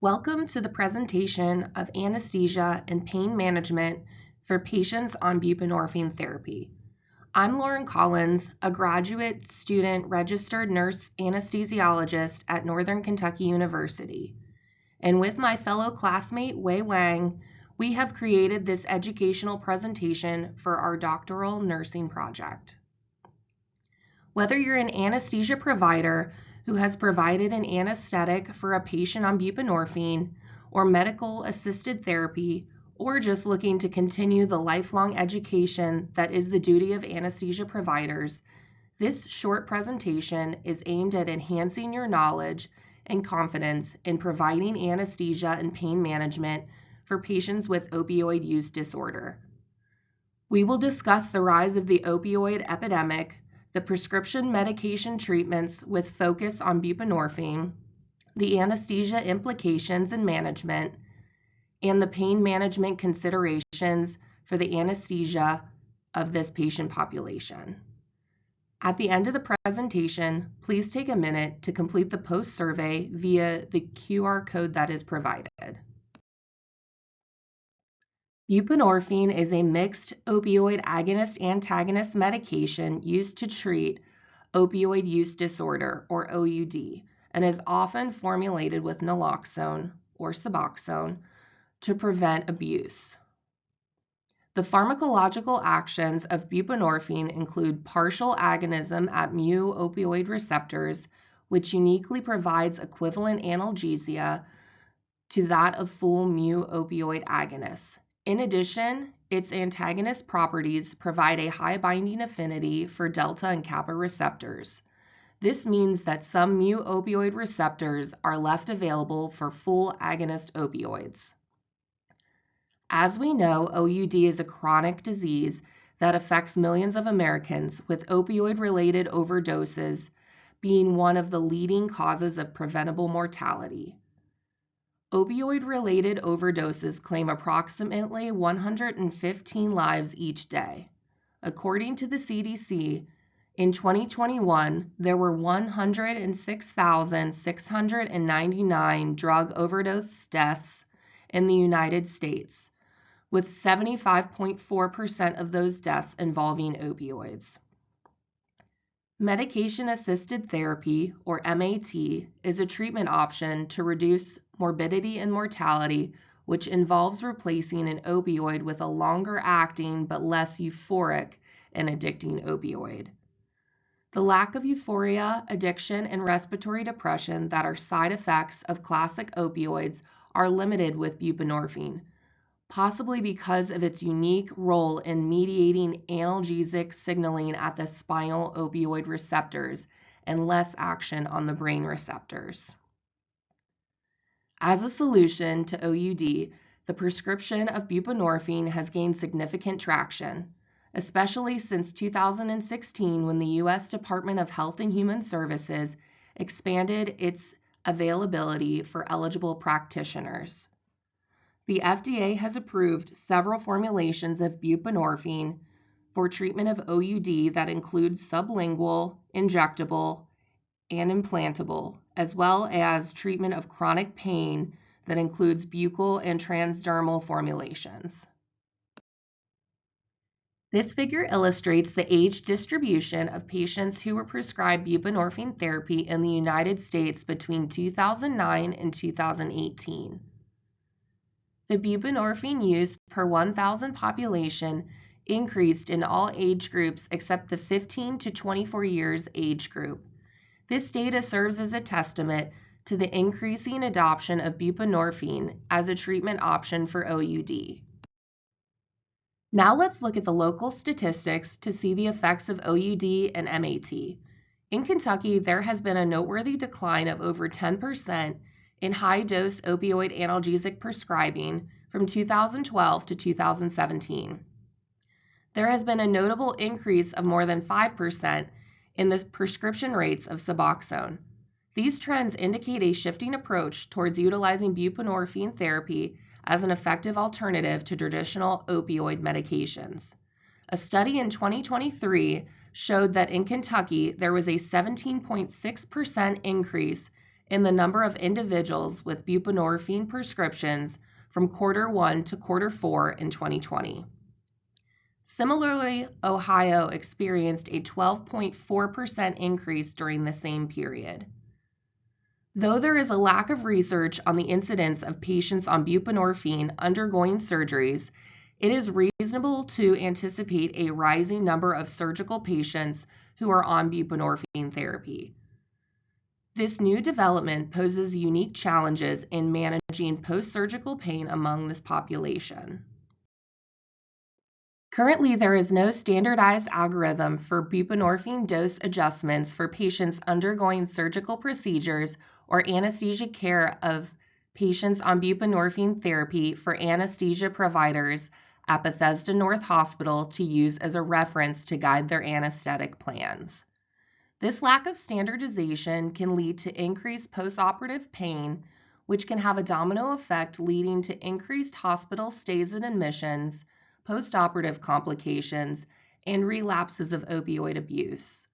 Welcome to the presentation of anesthesia and pain management for patients on buprenorphine therapy. I'm Lauren Collins, a graduate student registered nurse anesthesiologist at Northern Kentucky University. And with my fellow classmate Wei Wang, we have created this educational presentation for our doctoral nursing project. Whether you're an anesthesia provider who has provided an anesthetic for a patient on buprenorphine, or medical assisted therapy, or just looking to continue the lifelong education that is the duty of anesthesia providers, this short presentation is aimed at enhancing your knowledge and confidence in providing anesthesia and pain management for patients with opioid use disorder. We will discuss the rise of the opioid epidemic, the prescription medication treatments with focus on buprenorphine, the anesthesia implications and management, and the pain management considerations for the anesthesia of this patient population. At the end of the presentation, please take a minute to complete the post survey via the QR code that is provided. Buprenorphine is a mixed opioid agonist-antagonist medication used to treat opioid use disorder, or OUD, and is often formulated with naloxone or Suboxone to prevent abuse. The pharmacological actions of buprenorphine include partial agonism at mu opioid receptors, which uniquely provides equivalent analgesia to that of full mu opioid agonists. In addition, its antagonist properties provide a high binding affinity for delta and kappa receptors. This means that some mu opioid receptors are left available for full agonist opioids. As we know, OUD is a chronic disease that affects millions of Americans, with opioid-related overdoses being one of the leading causes of preventable mortality. Opioid-related overdoses claim approximately 115 lives each day. According to the CDC, in 2021, there were 106,699 drug overdose deaths in the United States, with 75.4% of those deaths involving opioids. Medication-assisted therapy, or MAT, is a treatment option to reduce morbidity and mortality, which involves replacing an opioid with a longer-acting but less euphoric and addicting opioid. The lack of euphoria, addiction, and respiratory depression that are side effects of classic opioids are limited with buprenorphine, possibly because of its unique role in mediating analgesic signaling at the spinal opioid receptors and less action on the brain receptors. As a solution to OUD, the prescription of buprenorphine has gained significant traction, especially since 2016 when the U.S. Department of Health and Human Services expanded its availability for eligible practitioners. The FDA has approved several formulations of buprenorphine for treatment of OUD that include sublingual, injectable, and implantable, as well as treatment of chronic pain that includes buccal and transdermal formulations. This figure illustrates the age distribution of patients who were prescribed buprenorphine therapy in the United States between 2009 and 2018. The buprenorphine use per 1,000 population increased in all age groups except the 15 to 24 years age group. This data serves as a testament to the increasing adoption of buprenorphine as a treatment option for OUD. Now let's look at the local statistics to see the effects of OUD and MAT. In Kentucky, there has been a noteworthy decline of over 10% in high-dose opioid analgesic prescribing from 2012 to 2017. There has been a notable increase of more than 5% in the prescription rates of Suboxone. These trends indicate a shifting approach towards utilizing buprenorphine therapy as an effective alternative to traditional opioid medications. A study in 2023 showed that in Kentucky there was a 17.6% increase in the number of individuals with buprenorphine prescriptions from Q1 to Q4 in 2020. Similarly, Ohio experienced a 12.4% increase during the same period. Though there is a lack of research on the incidence of patients on buprenorphine undergoing surgeries, it is reasonable to anticipate a rising number of surgical patients who are on buprenorphine therapy. This new development poses unique challenges in managing post-surgical pain among this population. Currently, there is no standardized algorithm for buprenorphine dose adjustments for patients undergoing surgical procedures or anesthesia care of patients on buprenorphine therapy for anesthesia providers at Bethesda North Hospital to use as a reference to guide their anesthetic plans. This lack of standardization can lead to increased postoperative pain, which can have a domino effect leading to increased hospital stays and admissions, postoperative complications, and relapses of opioid abuse.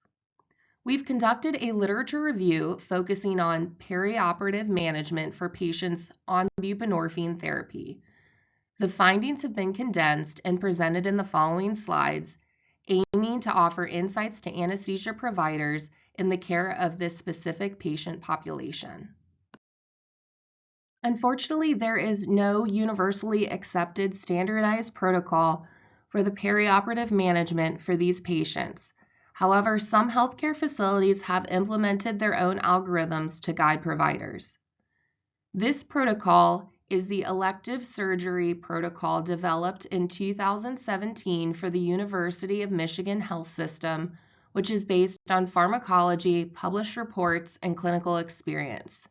We've conducted a literature review focusing on perioperative management for patients on buprenorphine therapy. The findings have been condensed and presented in the following slides, aiming to offer insights to anesthesia providers in the care of this specific patient population. Unfortunately, there is no universally accepted standardized protocol for the perioperative management for these patients. However, some healthcare facilities have implemented their own algorithms to guide providers. This protocol is the elective surgery protocol developed in 2017 for the University of Michigan Health System, which is based on pharmacology, published reports, and clinical experience.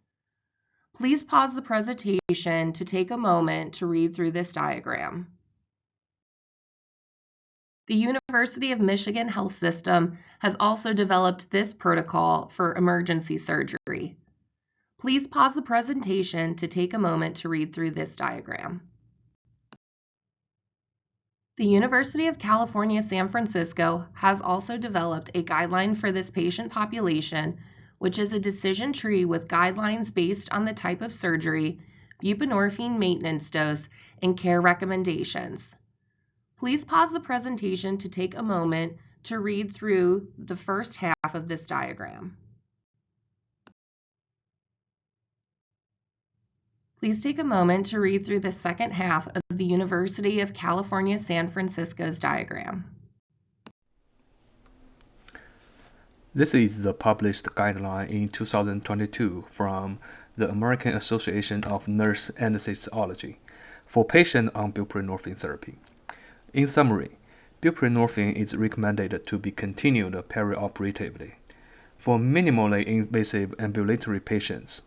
Please pause the presentation to take a moment to read through this diagram. The University of Michigan Health System has also developed this protocol for emergency surgery. Please pause the presentation to take a moment to read through this diagram. The University of California, San Francisco has also developed a guideline for this patient population, which is a decision tree with guidelines based on the type of surgery, buprenorphine maintenance dose, and care recommendations. Please pause the presentation to take a moment to read through the first half of this diagram. Please take a moment to read through the second half of the University of California, San Francisco's diagram. This is the published guideline in 2022 from the American Association of Nurse Anesthesiology for patients on buprenorphine therapy. In summary, buprenorphine is recommended to be continued perioperatively. For minimally invasive ambulatory patients,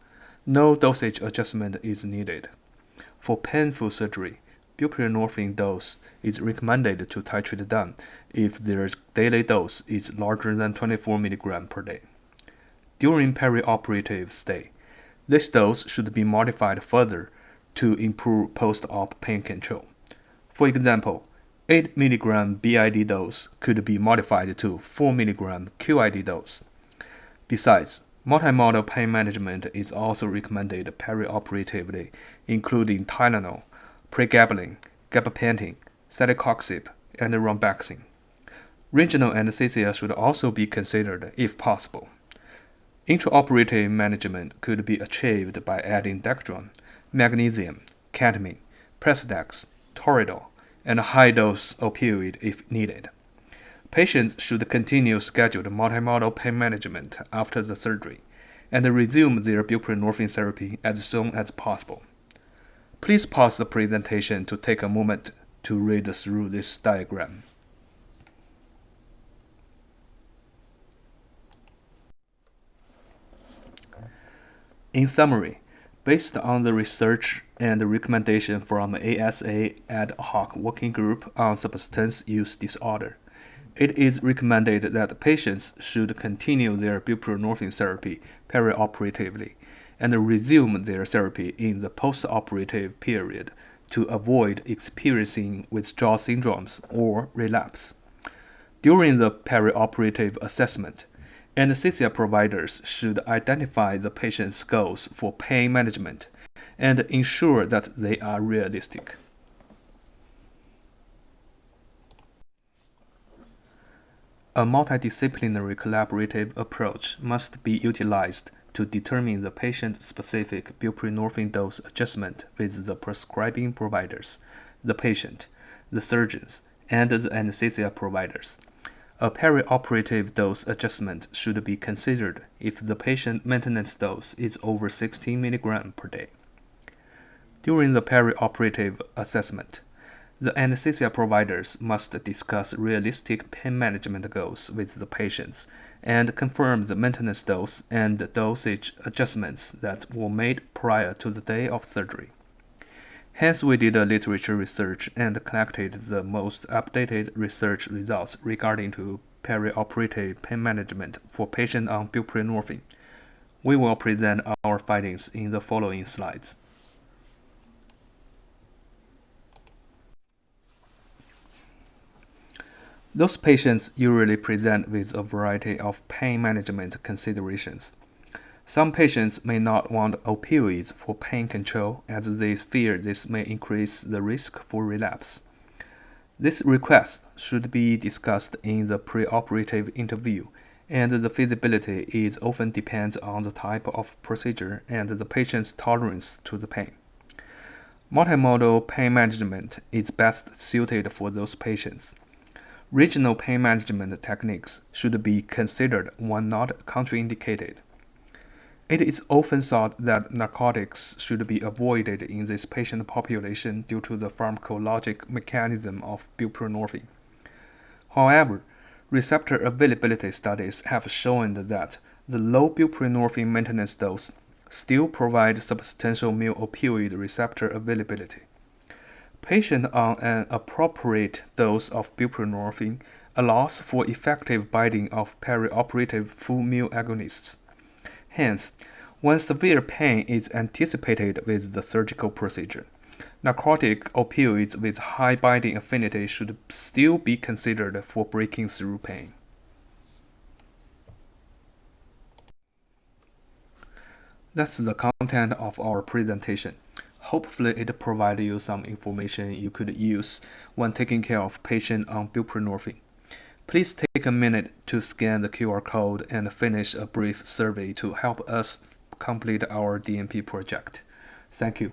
no dosage adjustment is needed. For painful surgery, buprenorphine dose is recommended to titrate down if their daily dose is larger than 24 mg per day. During perioperative stay, this dose should be modified further to improve post-op pain control. For example, 8 mg BID dose could be modified to 4 mg QID dose. Besides, multimodal pain management is also recommended perioperatively, including Tylenol, pregabalin, gabapentin, celecoxib, and rombaxin. Regional anesthesia should also be considered if possible. Intraoperative management could be achieved by adding dextran, magnesium, ketamine, Precedex, Toradol, and high-dose opioid if needed. Patients should continue scheduled multimodal pain management after the surgery and resume their buprenorphine therapy as soon as possible. Please pause the presentation to take a moment to read through this diagram. In summary, based on the research and the recommendation from ASA Ad Hoc Working Group on Substance Use Disorder, it is recommended that patients should continue their buprenorphine therapy perioperatively and resume their therapy in the post-operative period to avoid experiencing withdrawal syndromes or relapse. During the perioperative assessment, Anesthesia providers should identify the patient's goals for pain management and ensure that they are realistic. A multidisciplinary collaborative approach must be utilized to determine the patient-specific buprenorphine dose adjustment with the prescribing providers, the patient, the surgeons, and the anesthesia providers. A perioperative dose adjustment should be considered if the patient maintenance dose is over 16 mg per day. During the perioperative assessment, the anesthesia providers must discuss realistic pain management goals with the patients and confirm the maintenance dose and dosage adjustments that were made prior to the day of surgery. Hence, we did a literature research and collected the most updated research results regarding to perioperative pain management for patients on buprenorphine. We will present our findings in the following slides. Those patients usually present with a variety of pain management considerations. Some patients may not want opioids for pain control as they fear this may increase the risk for relapse. This request should be discussed in the preoperative interview, and the feasibility is often depends on the type of procedure and the patient's tolerance to the pain. Multimodal pain management is best suited for those patients. Regional pain management techniques should be considered when not contraindicated. It is often thought that narcotics should be avoided in this patient population due to the pharmacologic mechanism of buprenorphine. However, receptor availability studies have shown that the low buprenorphine maintenance dose still provides substantial mu-opioid receptor availability. Patients on an appropriate dose of buprenorphine allows for effective binding of perioperative full mu agonists. Hence, when severe pain is anticipated with the surgical procedure, narcotic opioids with high binding affinity should still be considered for breaking through pain. That's the content of our presentation. Hopefully it provided you some information you could use when taking care of patients on buprenorphine. Please take a minute to scan the QR code and finish a brief survey to help us complete our DNP project. Thank you.